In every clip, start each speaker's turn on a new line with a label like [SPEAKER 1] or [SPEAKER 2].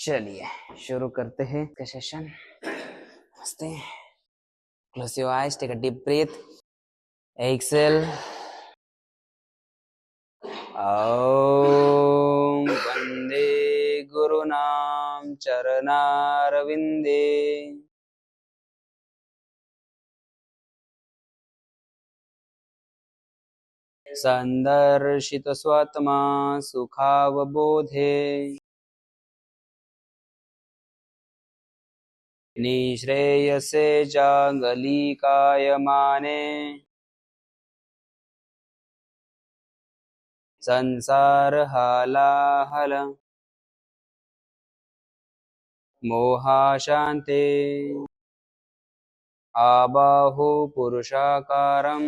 [SPEAKER 1] चलिए शुरू करते हैं का सेशन। नमस्ते। Close your eyes, take a deep breath, exhale. ओम वंदे गुरुनाम चरणारविंदे। संदर्शित स्वात्मा सुखावबोधे, निःश्रेयसे चांगलिकायमाने, संसार हालाहल मोहाशान्ते, आबाहु पुरुषाकारं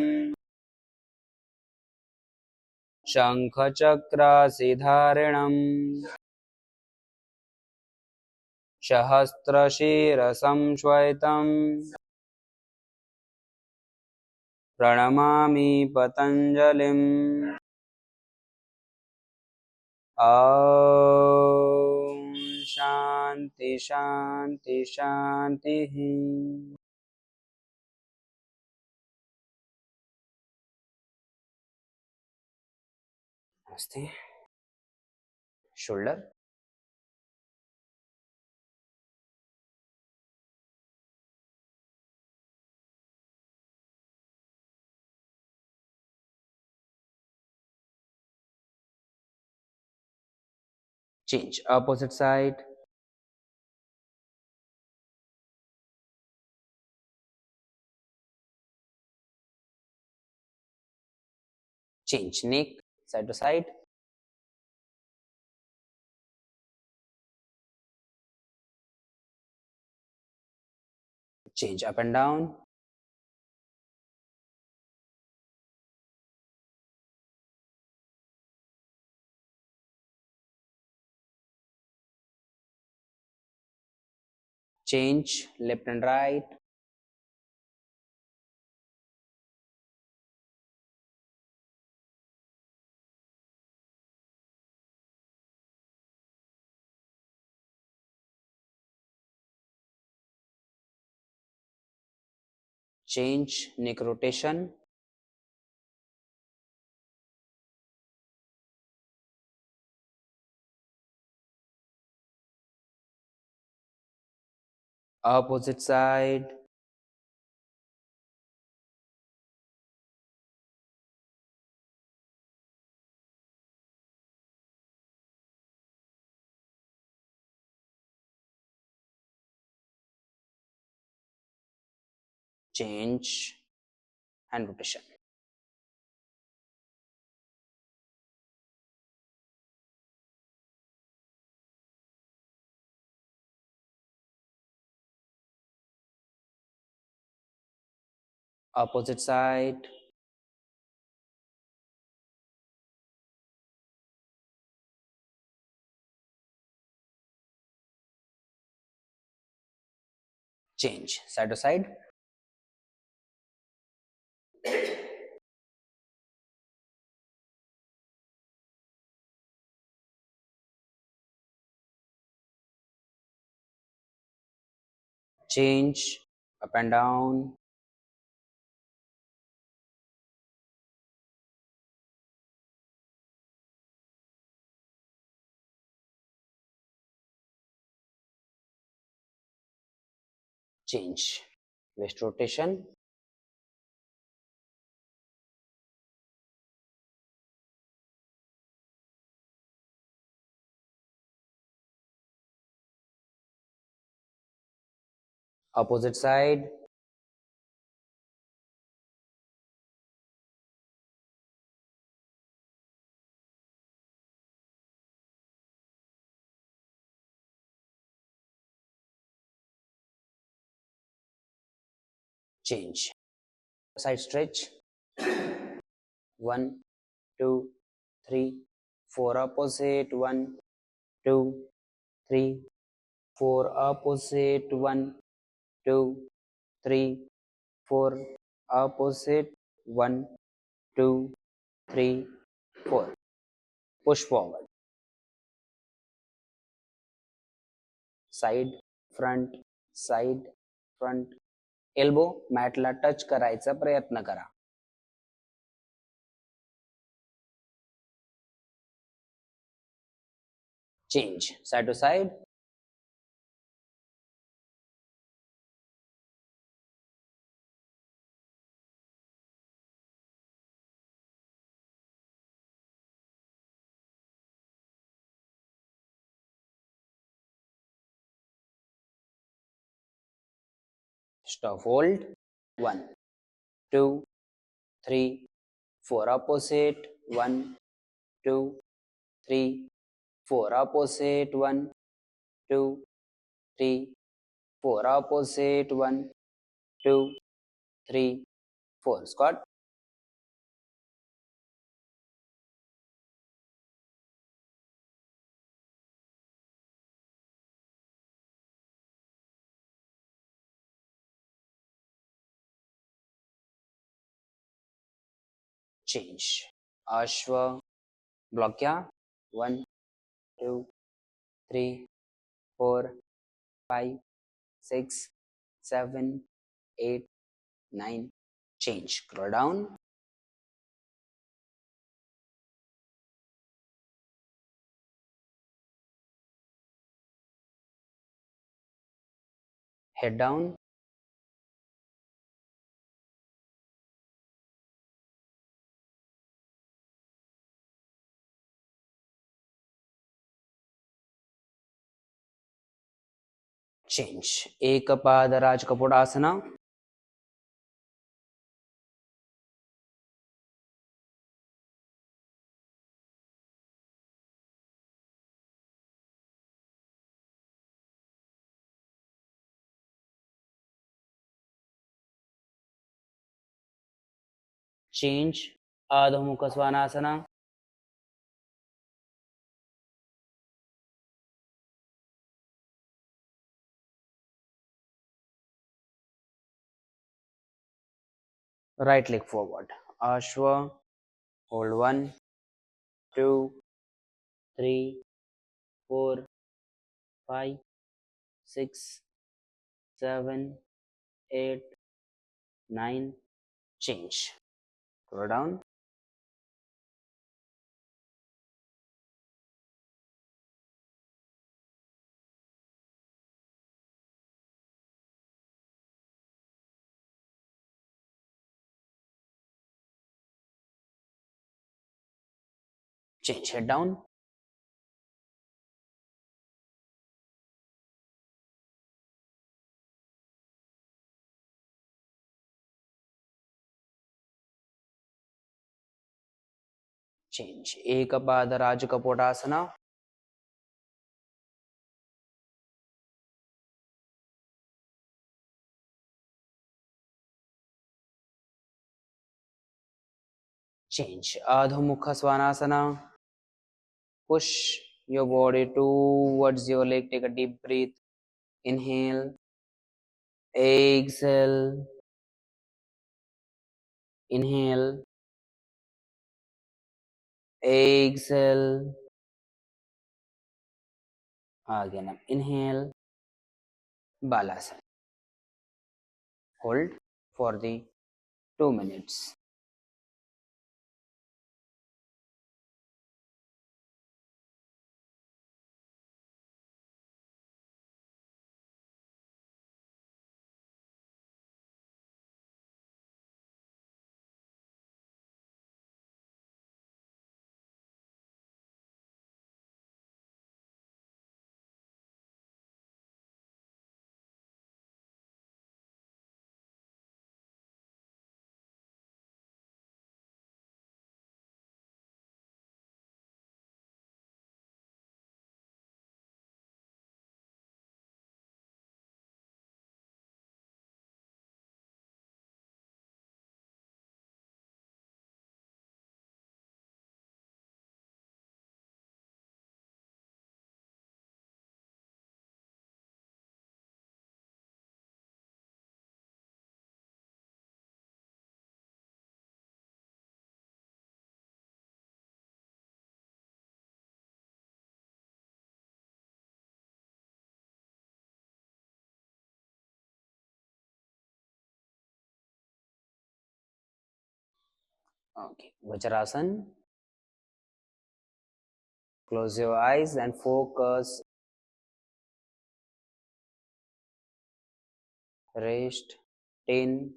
[SPEAKER 1] शङ्खचक्रासिधारिणम् सहस्रशीर्षं श्वेतं प्रणमामि पतञ्जलिम्। ॐ शान्ति शान्ति शान्तिः। नमस्ते। Shoulder, change opposite side, change neck side to side, change up and down, change left and right, change neck rotation, opposite side, change hand rotation, opposite side, change side to side, change up and down, change waist rotation, opposite side, change side stretch, 1 2 3 4 opposite, 1 2 3 4 opposite, 1 2 3 4 opposite, 1 2 3 4, push forward, side front side front. Elbow मॅटला touch करायचा प्रयत्न करा. Change side to side. Stop, hold. 1 2 3 4 opposite. 1 2 3 4 opposite. 1 2 3 4 opposite. 1 2 3 4. Scott. Change. Ashwa. Block क्या? 1 2 3 4 5 6 7 8 9. Change. Scroll down. Head down. Change. Ekapad Rajkapodasana. Change. Adho Mukha Svanasana. Right leg forward. Ashwa. Hold 1 2 3 4 5 6 7 8 9. Change. Go down. Change. Head down. Change. Ekapad Rajkapodasana. Change. Adho Mukha Svanasana. Push your body towards your leg. Take a deep breath. Inhale. Exhale. Inhale. Exhale. Again up. Inhale. Balasana. Hold for the 2 minutes. Okay, Vajrasan. Close your eyes and focus. Rest. 10,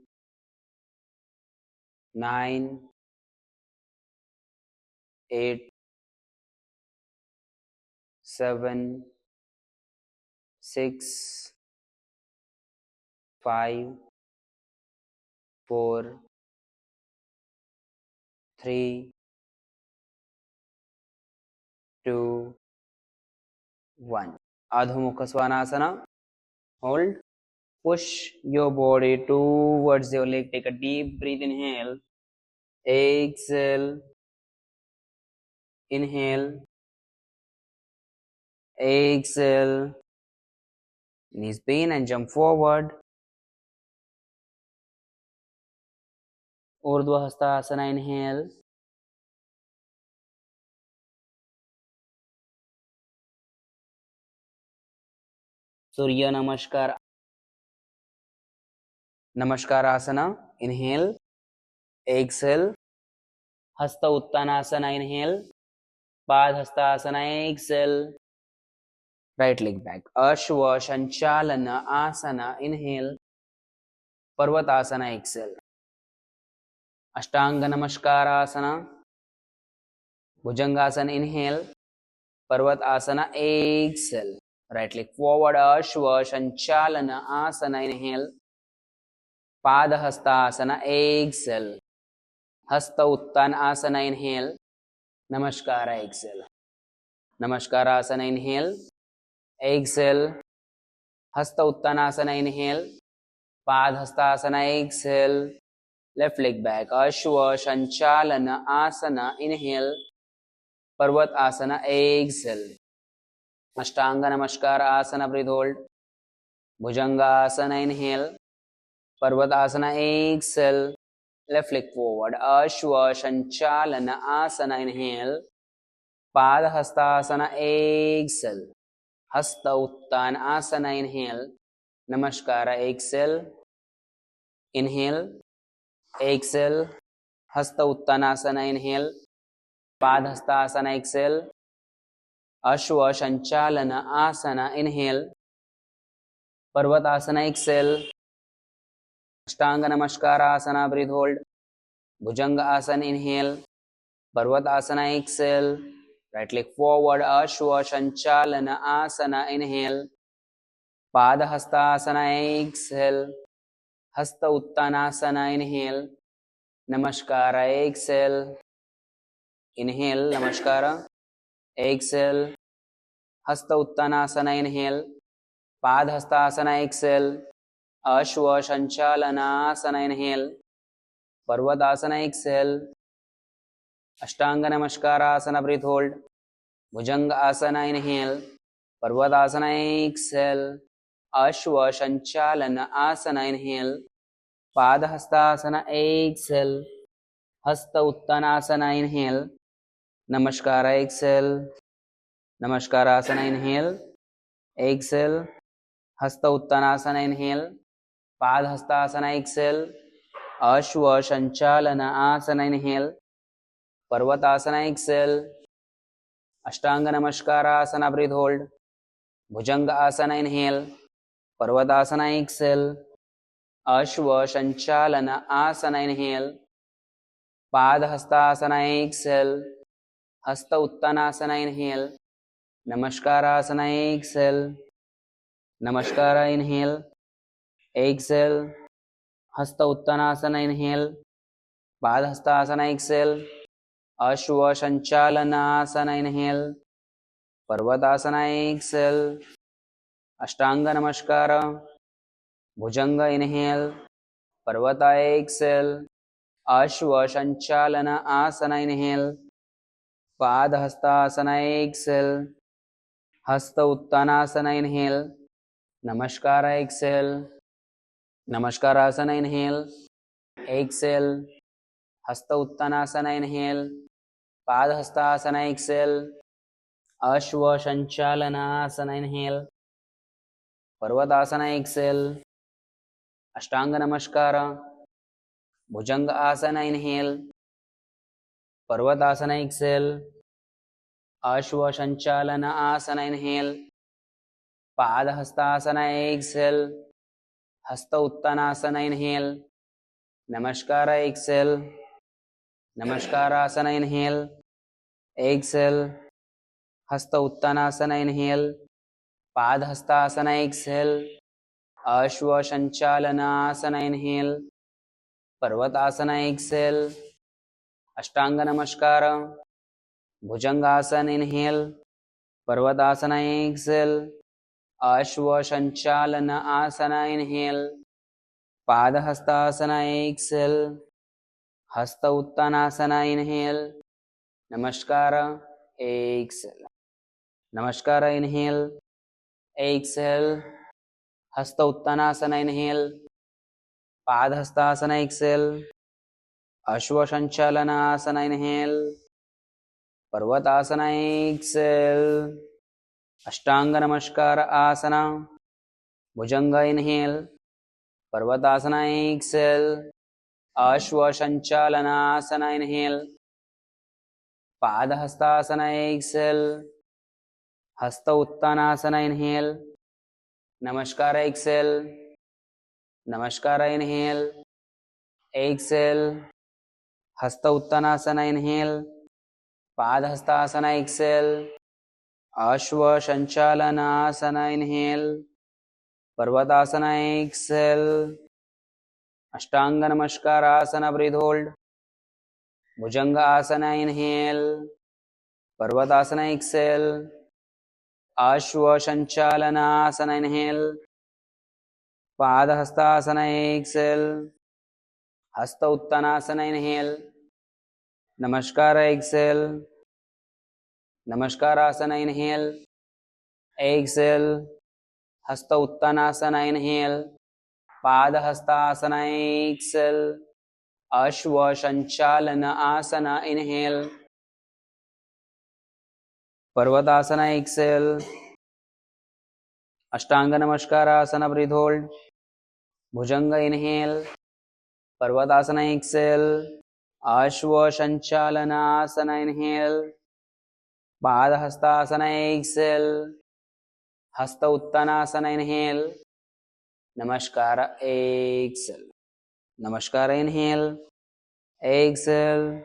[SPEAKER 1] 9, 8, 7, 6, 5, 4, 3, 2, 1. Adho Mukha Svanasana. Hold. Push your body towards your leg. Take a deep breath. Inhale. Exhale. Inhale. Exhale. Knees bend and jump forward. Urdhva Hastasana. Inhale. Surya Namaskar. Namaskar Inhale. Exhale. Hasta Uttanasana. Inhale. Padhastasana. Exhale. Right leg back. Ashwa Shanchalana Asana. Inhale. Parvatasana. Exhale. Ashtanga Namaskar Bhujangasana. Inhale. Parvatasana. Exhale. Right leg forward. Ashwa Shanchalana Asana. Inhale. Padhastasana. Exhale. Hasta Uttanasana. Inhale. Namaskara. Exhale. Namaskara Inhale. Exhale. Hasta Uttanasana. Inhale. Padhastasana. Exhale. Left leg back. Ashwa Shanchalana Asana. Inhale. Parvat Asana. Exhale. Ashtanga Namaskara Asana. Breathe hold. Bhujanga Asana. Inhale. Parvat Asana. Exhale. Left leg forward. Ashwa Shanchalana Asana. Inhale. Padhastasana. Exhale. Hasta Uttanasana. Inhale. Namaskara. Exhale. Inhale. Exhale. Hasta Uttanasana. Inhale. Padhastasana. Exhale. Ashwa Shanchalana Asana. Inhale. Parvatasana. Exhale. Ashtanga Namaskara Asana. Breathe hold. Bhujanga Asana. Inhale. Parvatasana. Exhale. Right leg forward. Ashwa Shanchalana Asana. Inhale. Padhastasana. Exhale. Hasta Uttanasana. Inhale. Namaskara. Exhale. Inhale. Namaskara. Exhale. Hasta Uttanasana. Inhale. Padhastasana. Exhale. Ashwa Shanchalana Asana. Inhale. Parvatasana. Exhale. Ashtanga Namaskara Asana. Breathe hold. Bhujanga Asana. Inhale. Parvatasana. Exhale. Ashwa Shanchalana Asana. Inhale. Padhastasana. Exhale. Hasta Uttanasana. Inhale. Namaskara. Exhale. Namaskara Asana. Inhale. Exhale. Hasta Uttanasana. Inhale. Padhastasana. Exhale. Ashwa Shanchalana Asana. Inhale. Parvatasana. Exhale. Ashtanga Namaskara Asana. Breathe hold. Bhujanga Asana. Inhale. Parvatasana. Exhale. Ashwa Shanchalana Asana. Inhale. Padhastasana. Exhale. Hasta Uttanasana. Inhale. Namaskara Asana. Exhale. Namaskara. Inhale. Exhale. Hasta Uttanasana. Inhale. Padhastasana. Exhale. Ashwa Shanchalana Asana. Inhale. Parvatasana. Exhale. Ashtanga Namaskara. Bhujanga. Inhale. Parvata. Exhale. Ashwa Shanchalana Asana. Inhale. Padhastasana. Exhale. Hasta Uttanasana. Inhale. Namaskara. Exhale. Namaskarasana. Inhale. Exhale. Hasta Uttanasana. Inhale. Padhastasana. Exhale. Ashwa Shanchalana Asana. Inhale. Parvatasana. Exhale. Ashtanga Namaskara. Bhujanga Asana. Inhale. Parvatasana exhale. Ashwa sanchalan asana inhale. Padahastasana exhale. Hasta uttanasana inhale. Namaskar exhale. Namaskarasana inhale. Exhale. Hasta uttanasana inhale. Padahastasana Excel. Ashwa sanchalanasana inhale. Parvatasana exhale. अष्टांग नमस्कार. भुजंगासन inhale. Parvatasana exhale. Ashwa sanchalan asana inhale. Padahastasana exhale. Hasta uttanasana inhale. Namaskar Excel. नमस्कार inhale. Exhale. Hasta uttanasana inhale. Padahastasana Excel. Ashwa sanchalan asana inhale. Parvatasana exhale. अष्टांग नमस्कार आसन. भुजंग inhale. Parvatasana exhale. Ashwa sanchalanasana inhale. Padahastasana exhale. Hasta uttanasana inhale. Namaskar Excel. नमस्कार inhale. Exhale. Hasta uttanasana inhale. Padahastasana Excel. Ashwa sanchalanasana inhale. Parvatasana exhale. अष्टांग नमस्कार आसन breath hold. भुजंग आसन inhale. Parvatasana exhale. Ashwa sanchalanasana inhale. Padahastasana exhale. Hasta uttanasana inhale. Namaskar exhale. Namaskarasana inhale. Exhale. Hasta uttanasana inhale. Padahastasana Excel. Ashwa sanchalan asana inhale. Parvatasana exhale. अष्टांग नमस्कार आसन breath hold. भुजंग inhale. Parvatasana exhale. Ashwa sanchalan asana inhale. Padahastasana exhale. Hasta uttanasana inhale. Namaskar Excel. नमस्कार inhale. Exhale.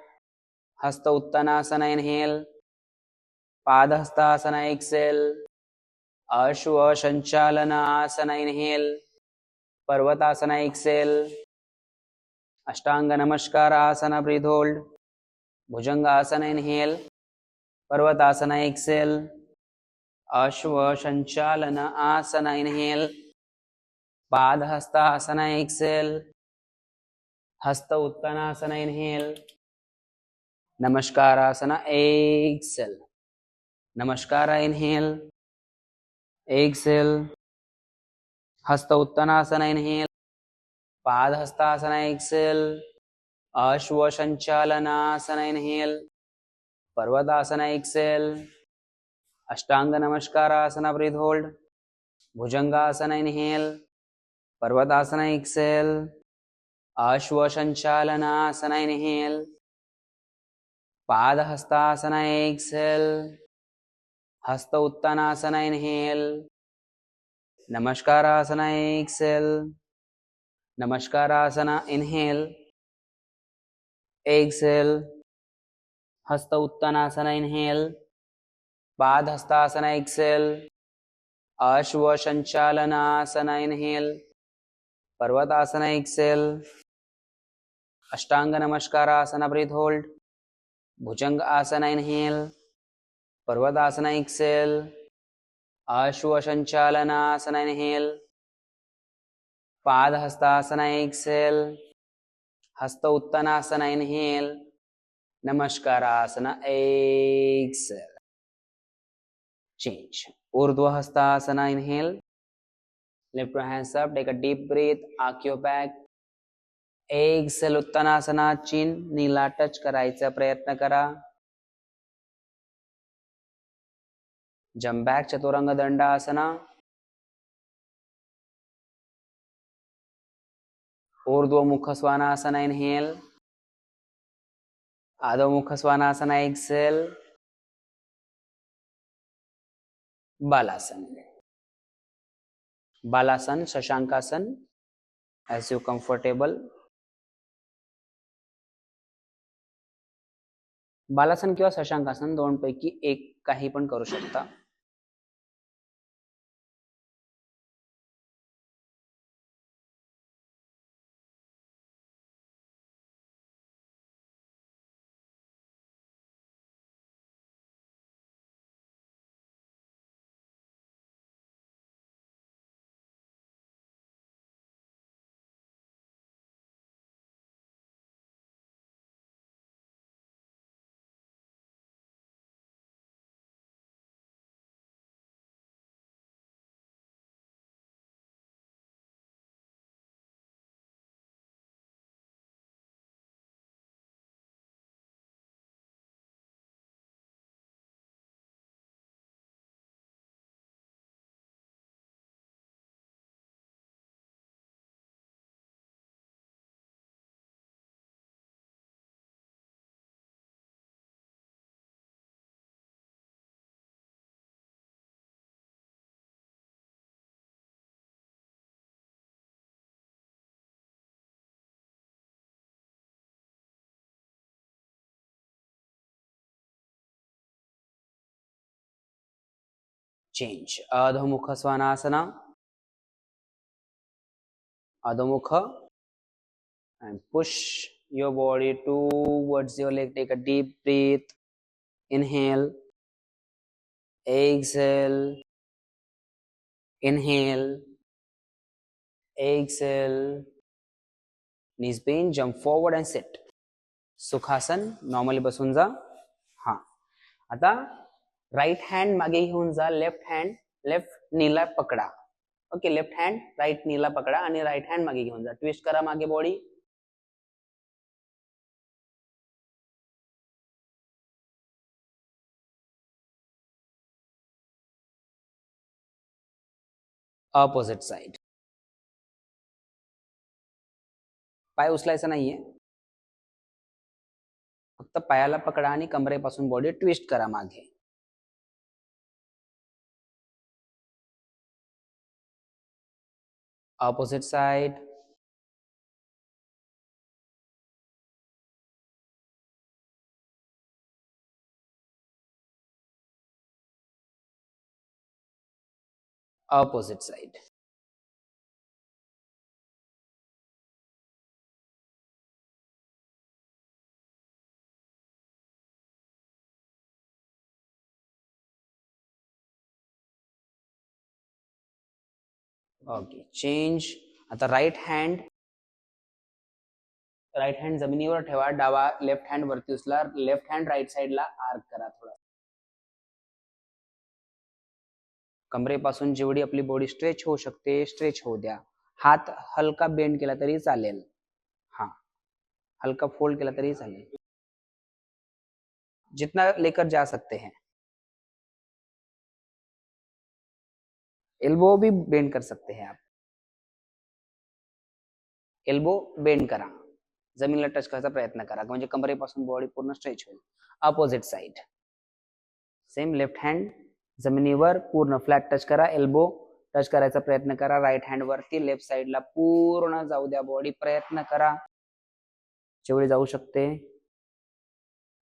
[SPEAKER 1] Hasta uttanasana inhale. Padahastasana Excel. Ashwa sanchalan asana inhale. Parvatasana exhale. अष्टांग नमस्कार आसन breath hold. भुजंग आसन inhale. Parvatasana exhale. Ashwa sanchalan asana inhale. Padahastasana exhale. Hasta uttanasana inhale. Namaskarasana Excel. नमस्कार inhale. Exhale. Hasta uttanasana inhale. Padahastasana Excel. Ashwa sanchalanasana inhale. Parvatasana exhale. Ashtanga namaskarasana breath hold. Bhujangasana inhale. Parvatasana exhale. Ashwa sanchalanasana inhale. Padahastasana exhale. Hasta uttanasana inhale. Namaskarasana exhale. Namaskarasana inhale. Exhale. Hasta uttanasana inhale. Padahastasana Excel. Ashwa sanchalanasana inhale. Parvatasana exhale. Ashtanga namaskarasana breath hold. भुजंग आसन inhale. Parvatasana exhale. Ashwa sanchalanasana inhale. Padahastasana exhale. Hasta uttanasana inhale. Namaskarasana exhale. Change. Urdhva Hastasana inhale. Lift your hands up. Take a deep breath. Arch your back. Exhale. Uttanasana. Chin नीला touch करायचा प्रयत्न करा. Jump back. Chaturanga dandasana. Urdhva mukha swanasana inhale. Adhomukha shwanasana, exhale, balasana, balasana, shashankasana, as you comfortable. Balasana किंवा शशांकासन दोन पैकी एक काही पण करू शकता. Change. Adhomukha Svanasana. Adhomukha. And push your body towards your leg. Take a deep breath. Inhale. Exhale. Inhale. Exhale. Knees bend. Jump forward and sit. Sukhasan. Normally बसून जा. हाँ. आता राइट हँड मागे घेऊन जा. लेफ्ट हँड लेफ्ट नीला पकडा. Okay. Left hand right नीला पकडा आणि राइट हँड मागे घेऊन जा. ट्विस्ट करा मागे बॉडी. Opposite side. पाय उचलायचा नाहीये. फक्त पायाला पकडा आणि कमरेपासून बॉडी ट्विस्ट करा मागे. Opposite side. Opposite side. Okay. Change. आता राइट हँड जमिनीवर ठेवा. डावा लेफ्ट हँड वरती उचला. लेफ्ट हँड राइट साइडला आर्क करा थोडा. कमरेपासून जेवढी आपली बॉडी स्ट्रेच होऊ शकते स्ट्रेच होऊ द्या. हात हलका बेंड केला तरी चालेल. हा. हल्का फोल्ड केला तरी चालेल. जितना लेकर जा सकते हैं. एल्बो भी बेंड कर सकते हैं आप. एल्बो बेंड करा. जमिनीला टच करायचा प्रयत्न करा म्हणजे कमरेपासून बॉडी पूर्ण स्ट्रेच होईल. Opposite side. Same. Left hand जमिनीवर पूर्ण फ्लॅट टच करा. एल्बो टच करायचा प्रयत्न करा. राइट हँड वरती लेफ्ट साइडला पूर्ण जाऊ द्या बॉडी. प्रयत्न करा जेवढी जाऊ शकते.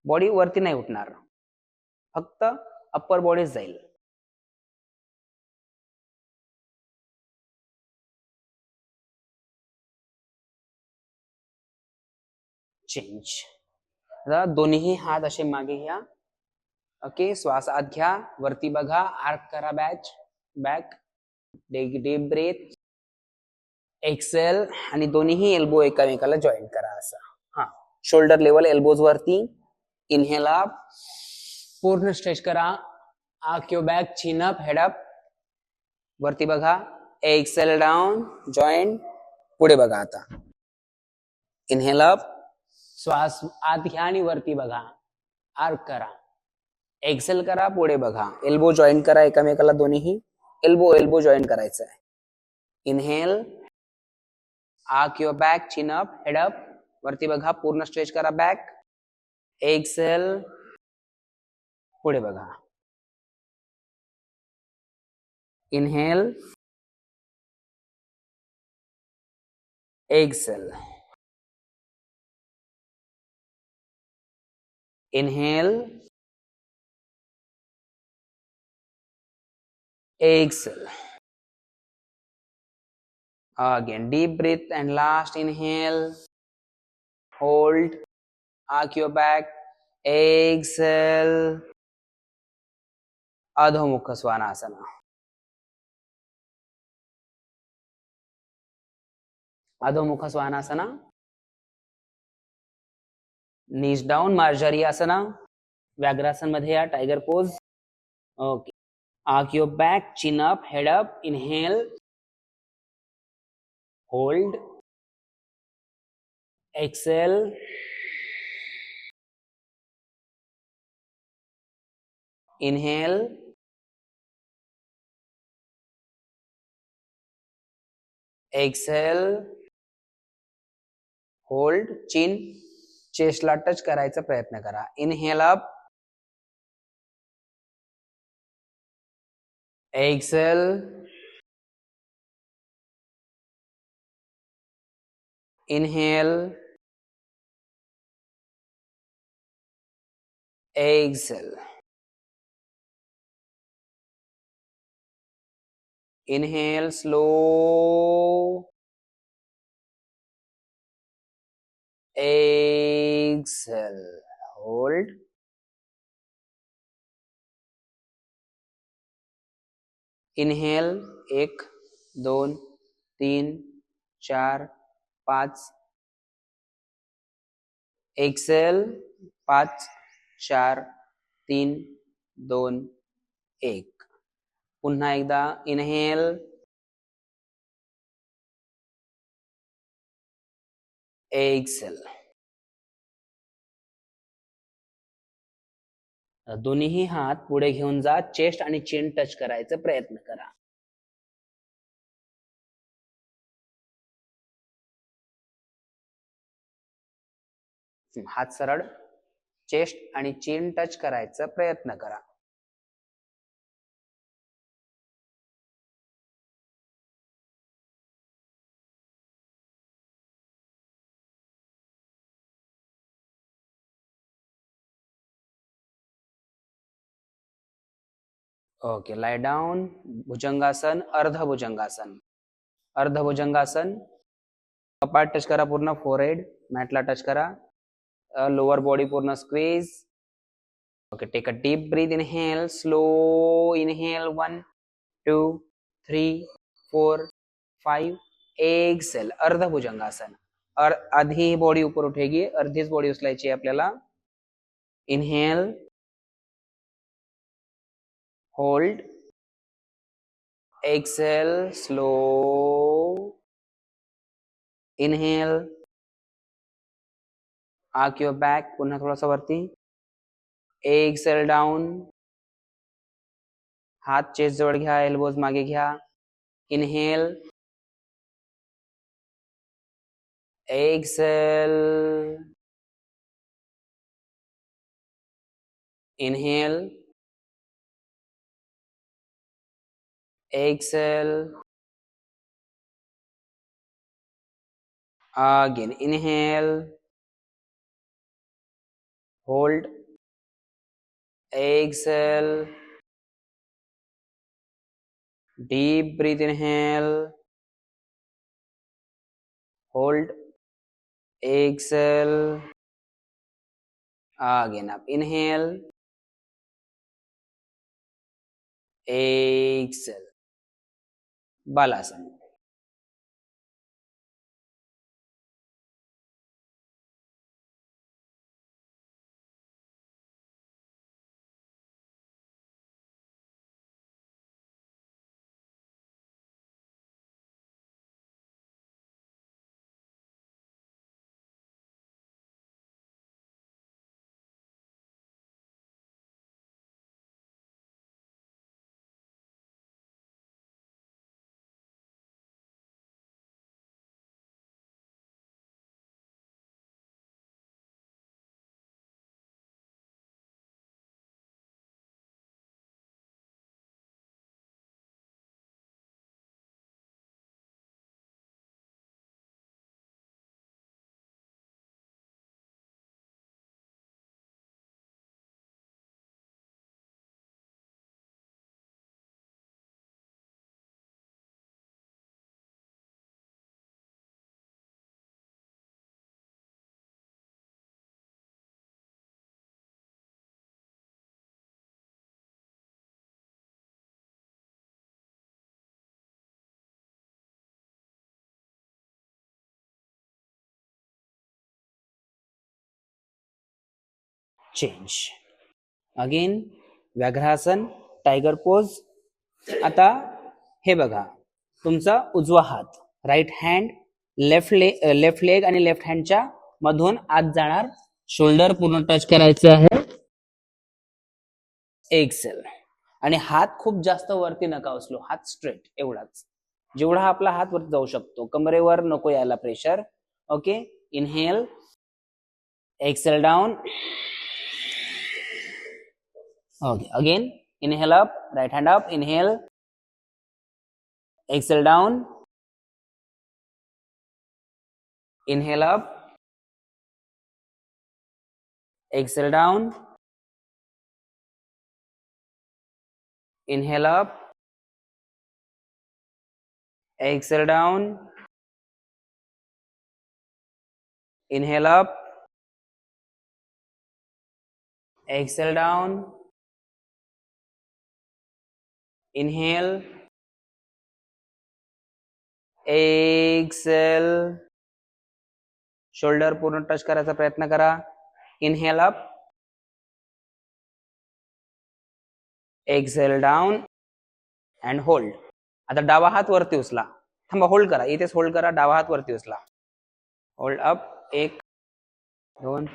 [SPEAKER 1] बॉडी वरती नाही उठणार. फक्त अप्पर बॉडीच जाईल. चेंज. दोन्ही हात असे मागे घ्या. ओके. श्वास आत घ्या. वरती बघा. आर्क करा बॅक. Deep breath. एक्सेल आणि दोन्ही एल्बो एकामेकाला जॉईन करा असं. हा. शोल्डर लेवल एल्बोज वरती. Inhale up. पूर्ण स्ट्रेच करा. Arch your back. Chin up. Head up. वरती बघा. Exhale down. जॉईन. पुढे बघा आता. Inhale up. श्वास आत घ्या आणि वरती बघा. आर्क करा. एक्सेल करा. पुढे बघा. एल्बो जॉईन करा एकामेकाला. दोन्ही एल्बो जॉईन करायचं आहे. Inhale. Arch your back. Chin up. Head up. वरती बघा. पूर्ण स्ट्रेच करा बॅक. एक्सेल, पुढे बघा, inhale, exhale, inhale, exhale. Again, deep breath and last inhale, hold, arch your back, exhale, Adho Svanasana. Adho Svanasana, knees down, Marjari Asana, Vyagrasana मध्ये या, tiger pose. Okay. Arch your back, chin up, head up, inhale, hold, exhale, inhale, exhale, hold, chin, chest La touch करायचा प्रयत्न करा. Inhale up, exhale, inhale, exhale, inhale, slow, exhale, hold, inhale, 1 2 3 4 5, exhale, 5 4 3 2 1. पुन्हा एकदा inhale, Excel. दोन्ही हात पुढे घेऊन जा, चेस्ट आणि चिन टच करायचा प्रयत्न करा. हात सरळ, चेस्ट आणि चिन टच करायचा प्रयत्न करा. ओके, lie down, भुजंगासन, अर्ध भुजंगासन. अर्ध भुजंगासन, कपाट टच करा पूर्ण, फोरहेड मॅटला टच करा, लोअर बॉडी पूर्ण squeeze. Okay, take a deep breath, inhale, slow inhale, 1 2 3 4 5, exhale, अर्ध भुजंगासन. आधी बॉडी ऊपर उठेगी, अर्धीच बॉडी उचलायची आहे आपल्याला. Inhale, hold, exhale, slow, inhale, arch your back, पुन्हा थोडासा वरती, एक्सेल डाऊन, हात चेस्ट जवळ घ्या, एल्बोज मागे घ्या. Inhale, exhale, inhale, exhale, again inhale, hold, exhale, deep breath, inhale, hold, exhale, again up, inhale, exhale, balasana. Change. Again vyaghrasana, tiger pose. आता हे बघा, तुमचा उजवा हात, राईट हँड, लेफ्ट लेग आणि लेफ्ट हँडच्या मधून आत जाणार, शोल्डर पूर्ण टच करायचं आहे. एक्सेल. आणि हात खूप जास्त वरती नका उचलू, हात स्ट्रेट एवढाच, जेवढा आपला हात वरती जाऊ शकतो, कमरेवर नको यायला pressure. Okay. Inhale, exhale down. Okay. Again inhale up, right hand up, inhale, exhale down, inhale up, exhale down, inhale up, exhale down, inhale up, exhale down, inhale, exhale. Shoulder पूर्ण टच करायचा प्रयत्न करा. Inhale up, exhale down and hold. आता डावा हात वरती उचला, थांबा, होल्ड करा, इथेच होल्ड करा, डावा हात वरती उचला, hold up, 1 2.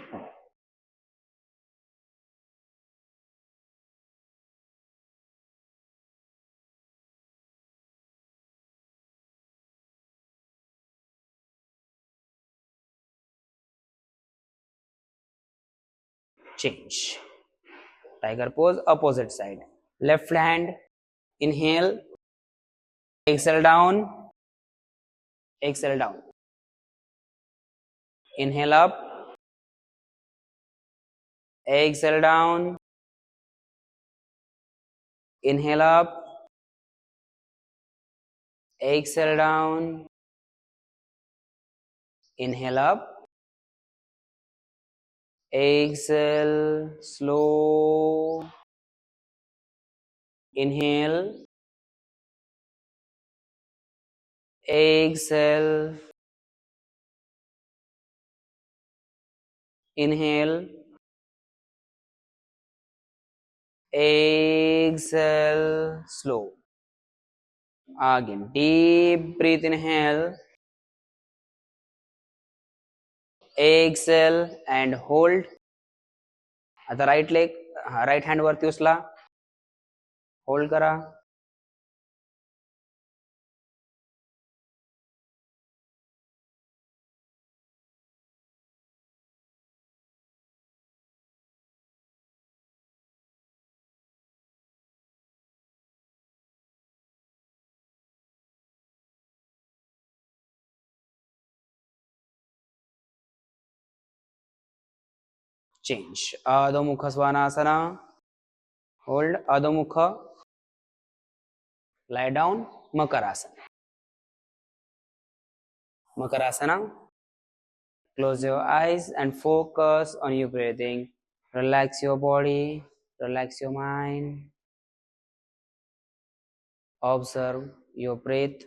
[SPEAKER 1] Change. Tiger pose, opposite side. Left hand, inhale, exhale down, exhale down, inhale up, exhale down, inhale up, exhale down, inhale up, exhale, slow, inhale, exhale, inhale, exhale, slow. Again, deep breath, inhale, exhale and hold. आता right leg, right hand वरती उचला, hold करा. Change. Adhomukha swanasana, hold, adhomukha, lie down, Makarasana. Makarasana. Close your eyes and focus on your breathing. Relax your body, relax your mind. Observe your breath.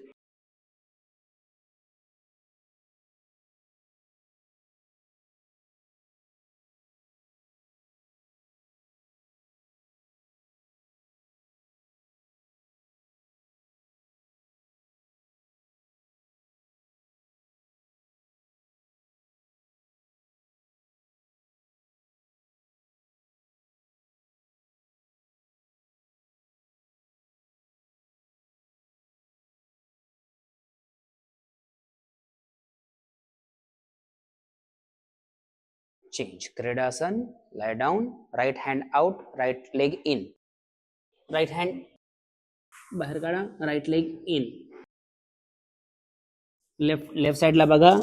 [SPEAKER 1] Change. Kridasana. Lie down. Right hand out. Right leg in. Right hand बाहेर काढा. Right leg in. Left side ला बघा.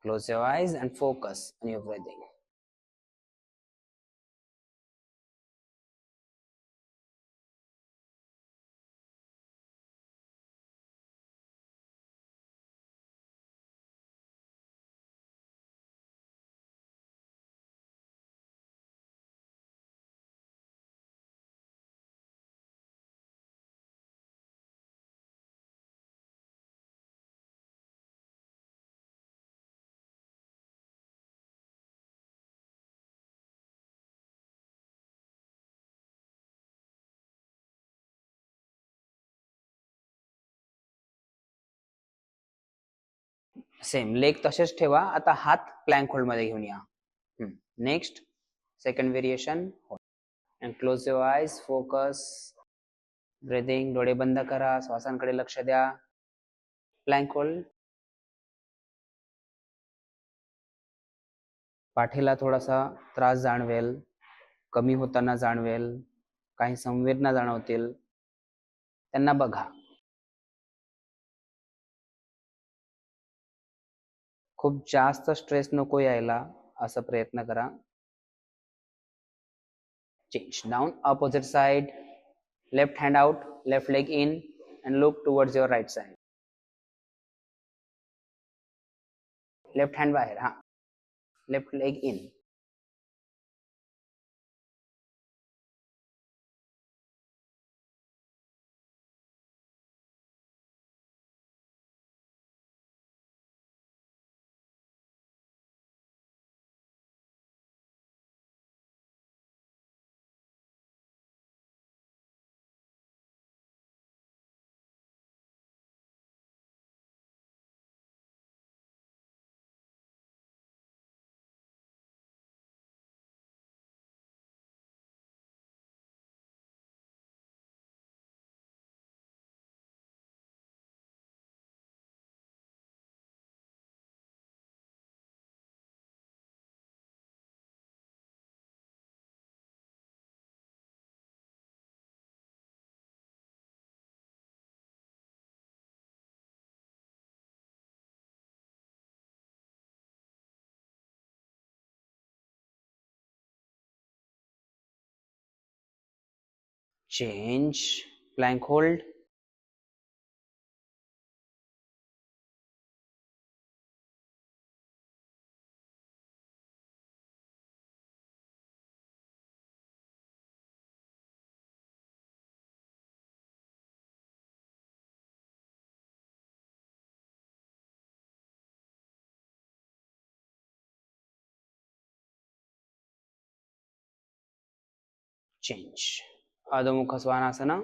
[SPEAKER 1] Close your eyes and focus on your breathing. Same leg तसेच ठेवा. आता हात plank hold मध्ये घेऊन या. Next second variation. And close your आयज. Focus breathing. डोळे बंद करा. श्वासांकडे लक्ष द्या. Plank hold. पाठीला थोडासा त्रास जाणवेल, कमी होताना जाणवेल, काही संवेदना जाणवतील, त्यांना बघा. खूप जास्त स्ट्रेस नको यायला असं प्रयत्न करा. Change. Down. Opposite side. Left hand out. Left leg in and look towards your right side. Left hand बाहेर. हा. Left leg in. Change. Plank hold. Change. Adhomukha shwanasana.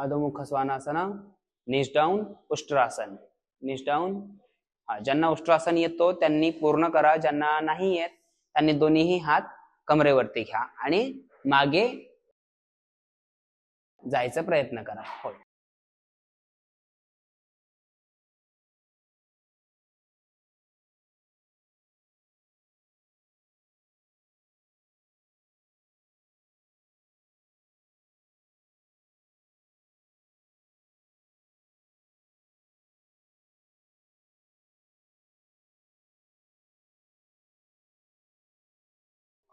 [SPEAKER 1] Adhomukha shwanasana. Knees down. Ushtrasana. Knees down. हा, ज्यांना उष्ट्रासन येतो त्यांनी पूर्ण करा. ज्यांना नाही येत त्यांनी दोन्हीही हात कमरेवरती घ्या आणि मागे जायचा प्रयत्न करा. हो.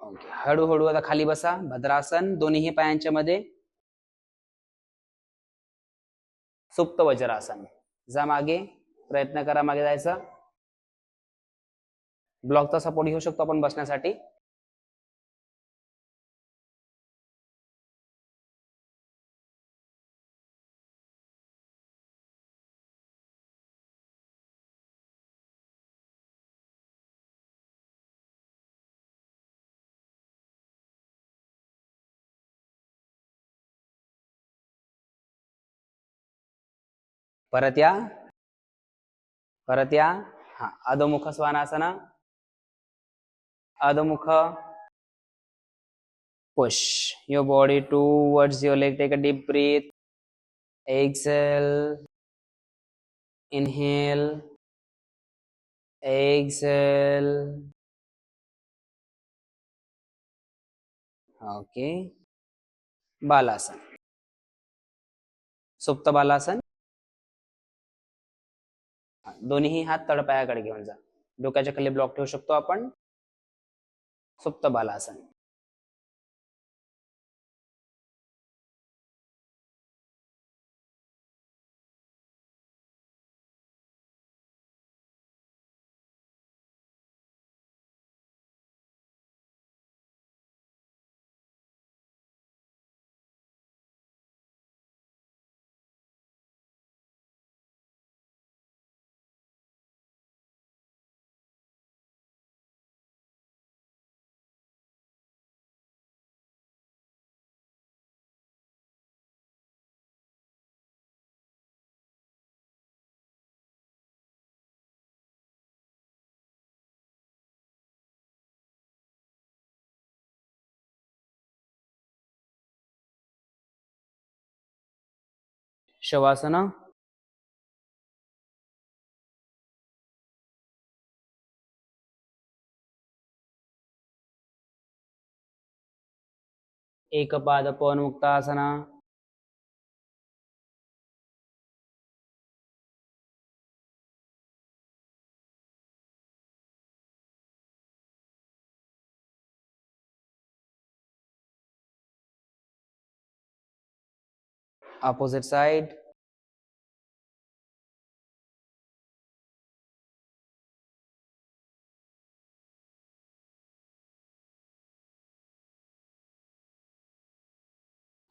[SPEAKER 1] ओके. हळूहळू आता खाली बसा. भद्रासन. दोन्ही पायांच्या मध्ये. सुप्त वज्रासन. जा मागे. प्रयत्न करा मागे जायचा. ब्लॉकचा सपोर्ट घेऊ शकतो आपण बसण्यासाठी. परत या. परत या. हा. अधोमुख shwanasana. अधोमुख. Push your body towards your leg. Take a deep breath. Exhale. Inhale. Exhale. Okay. Balasana. Supta balasana. दोन्ही हात तळपायाकडे घेऊन जा. डोक्याच्या खाली ब्लॉक ठेवू शकतो आपण. सुप्त बालासन. शवासना, एकपाद पवनमुक्तासना, opposite side,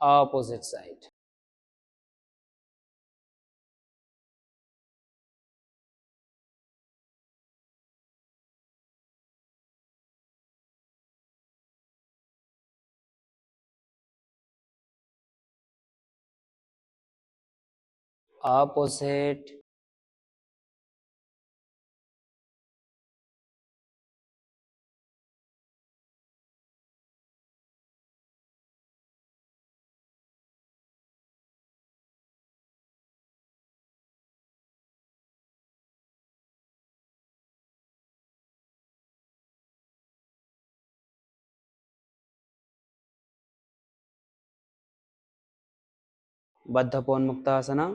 [SPEAKER 1] opposite side, opposite, बद्ध पवनमुक्तासना,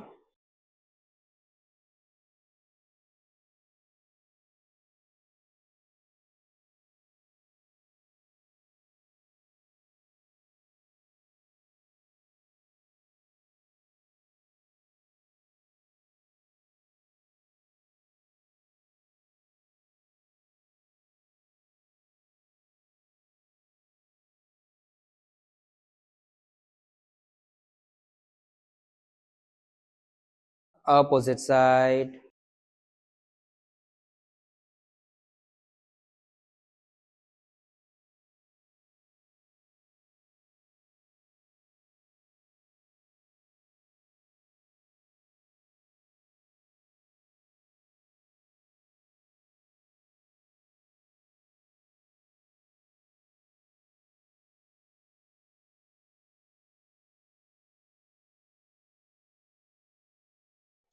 [SPEAKER 1] opposite side,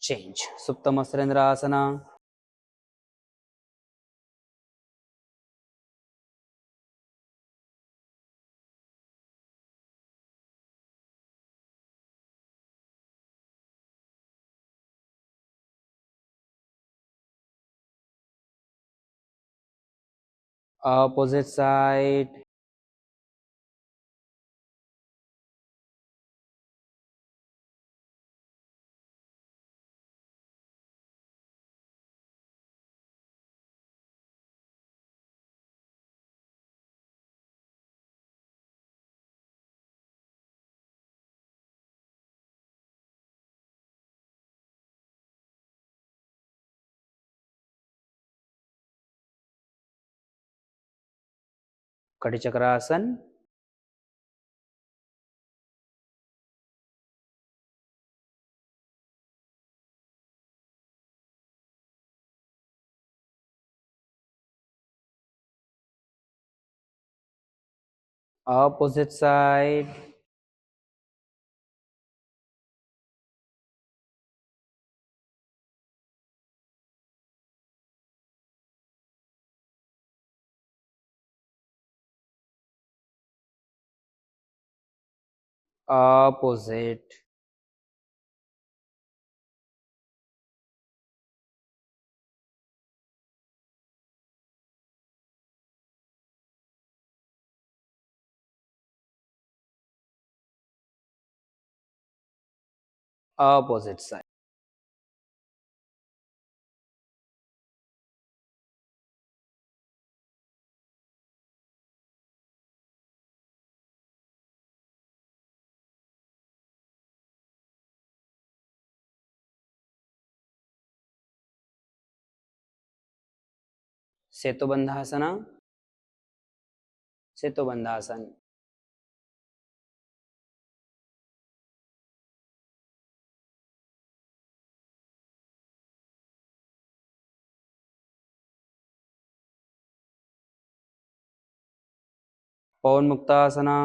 [SPEAKER 1] change. Supta Masrendrasana, opposite side, Katichakrasan, opposite side, opposite, opposite side, Setubandhasana, Setubandhasan, Pavanmuktasana,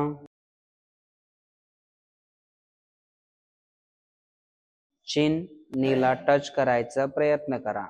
[SPEAKER 1] चिन्नीला टच करायचा प्रयत्न करा.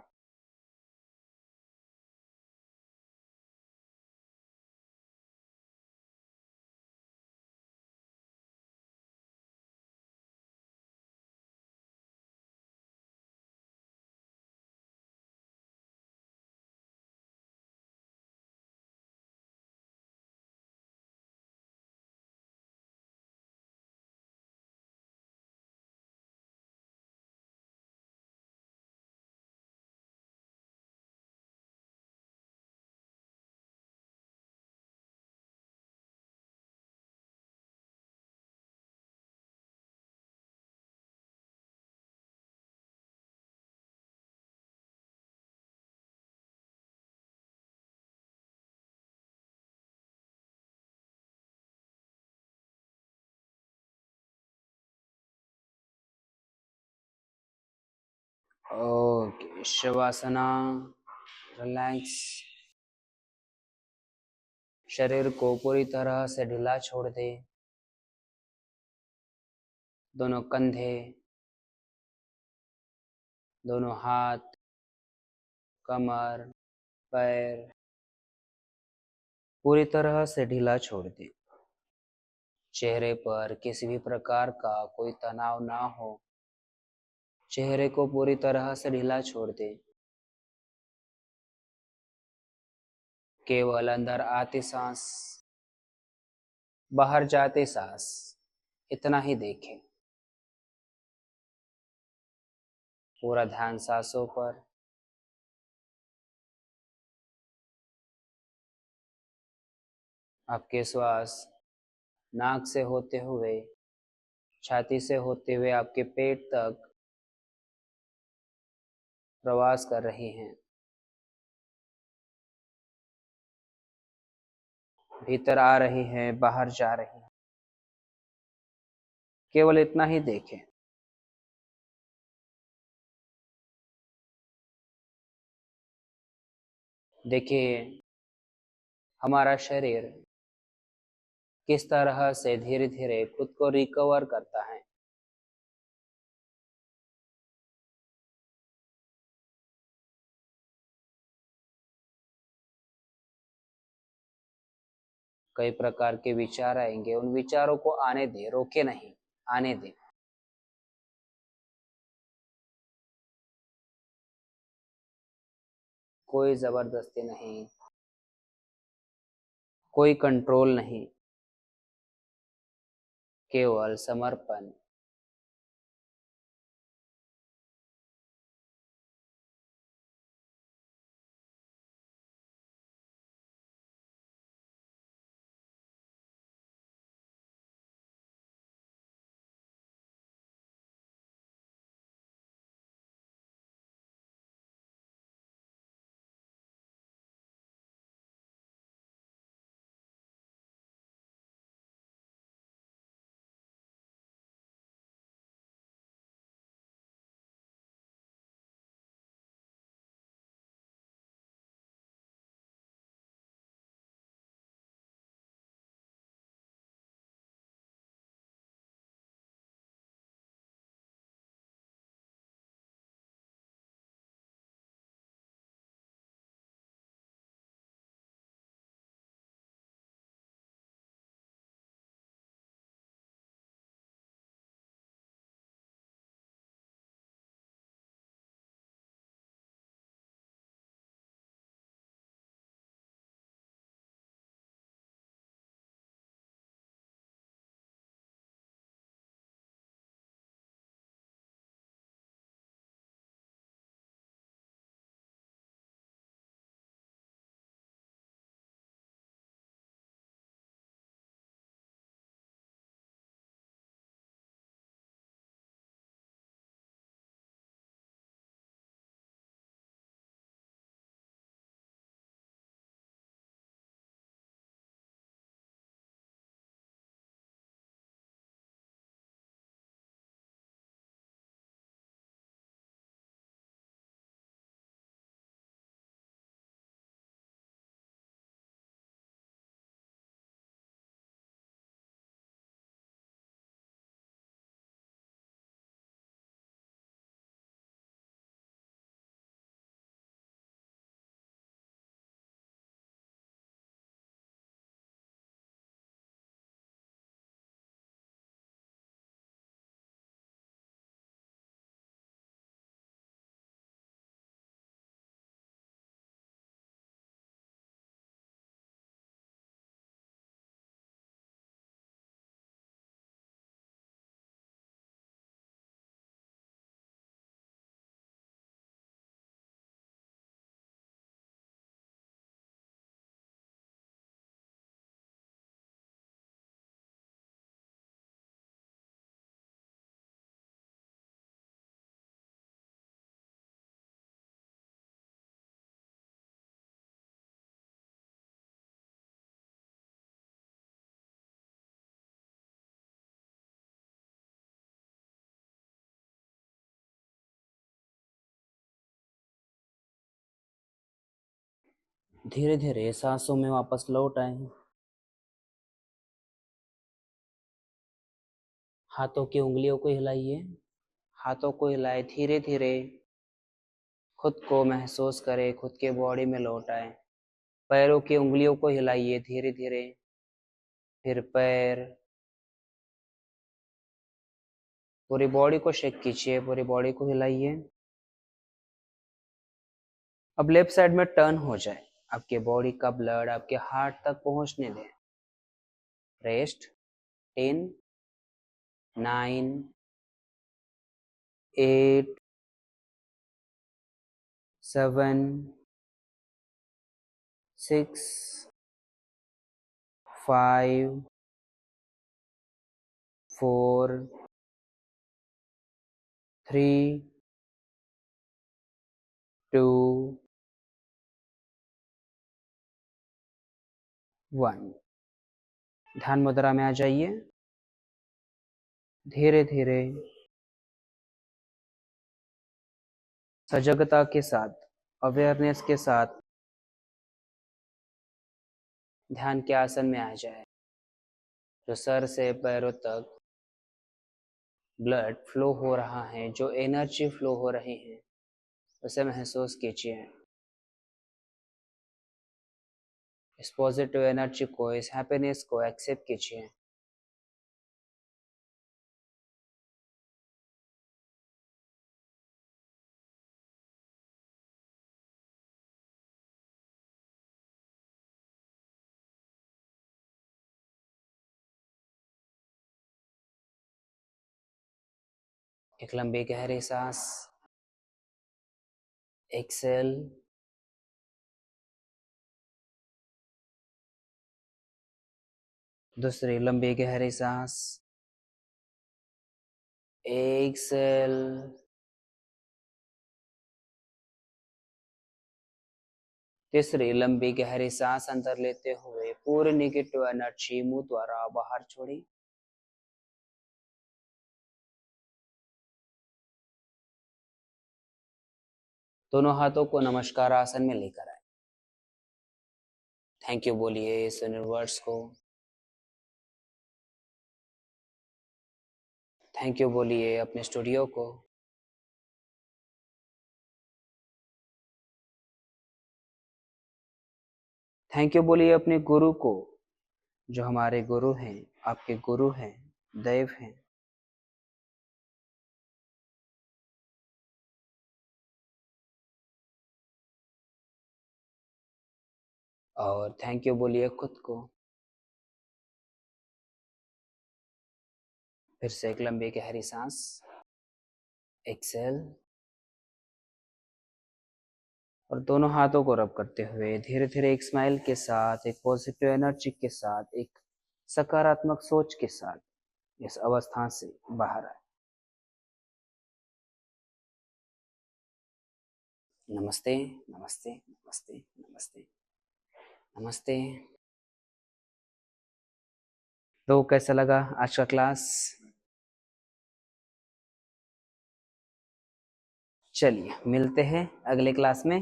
[SPEAKER 1] ओके, शवासना. रिलैक्स. शरीर को पूरी तरह से ढीला छोड़ दे. दोनों कंधे, दोनों हाथ, कमर, पैर पूरी तरह से ढीला छोड़ दे. चेहरे पर किसी भी प्रकार का कोई तनाव ना हो. चेहरे को पूरी तरह से ढीला छोड़ दे. केवल अंदर आती सांस, बाहर जाती सांस, इतना ही देखें. पूरा ध्यान सांसों पर. आपके श्वास नाक से होते हुए, छाती से होते हुए आपके पेट तक प्रवास कर रही हैं. भीतर आ रही हैं, बाहर जा रही हैं. केवल इतना ही देखें. देखिए हमारा शरीर किस तरह से धीरे धीरे खुद को रिकवर करता है. कई प्रकार के विचार आएंगे, उन विचारों को आने दे, रोके नहीं, आने दे. कोई जबरदस्ती नहीं, कोई कंट्रोल नहीं, केवल समर्पण. धीरे धीरे सांसों में वापस लौट आए। हाथों की उंगलियों को हिलाइए, हाथों को हिलाए, धीरे धीरे खुद को महसूस करें, खुद के बॉडी में लौट आए। पैरों की उंगलियों को हिलाइए धीरे धीरे, फिर पैर, पूरी बॉडी को शेक कीजिए, पूरी बॉडी को हिलाइए। अब लेफ्ट साइड में टर्न हो जाए, आपके बॉडी का ब्लड आपके हार्ट तक पहुंचने दें। रेस्ट 10 9 8 7 6 5 4 3 2 1। ध्यान मुद्रा में आ जाइए। धीरे धीरे सजगता के साथ, अवेयरनेस के साथ ध्यान के आसन में आ जाए। जो सर से पैरों तक ब्लड फ्लो हो रहा है, जो एनर्जी फ्लो हो रही है, उसे महसूस कीजिए। इस पॉजिटिव एनर्जी को, इस हैप्पीनेस को एक्सेप्ट कीजिए। एक लंबी गहरी सांस, एक्सेल, दूसरी लंबी गहरी सांस, एक्सेल, तीसरी लंबी गहरी सांस अंदर लेते हुए पूरी नेगेटिव एनर्जी मुंह द्वारा बाहर छोड़ी। दोनों हाथों को नमस्कार आसन में लेकर आए। थैंक यू बोलिए इस यूनिवर्स को, थैंक यू बोलिए अपने स्टूडियो को, थैंक यू बोलिए अपने गुरु को, जो हमारे गुरु हैं, आपके गुरु हैं, दैव हैं। और थैंक यू बोलिए खुद को। फिर से एक लंबी गहरी सांस, एक्सेल, और दोनों हाथों को रब करते हुए धीरे धीरे एक स्माइल के साथ, एक पॉजिटिव एनर्जी के साथ, एक सकारात्मक सोच के साथ इस अवस्था से बाहर आए। नमस्ते नमस्ते नमस्ते नमस्ते नमस्ते। तो कैसा लगा आज का क्लास? चलिए मिलते हैं अगले क्लास में।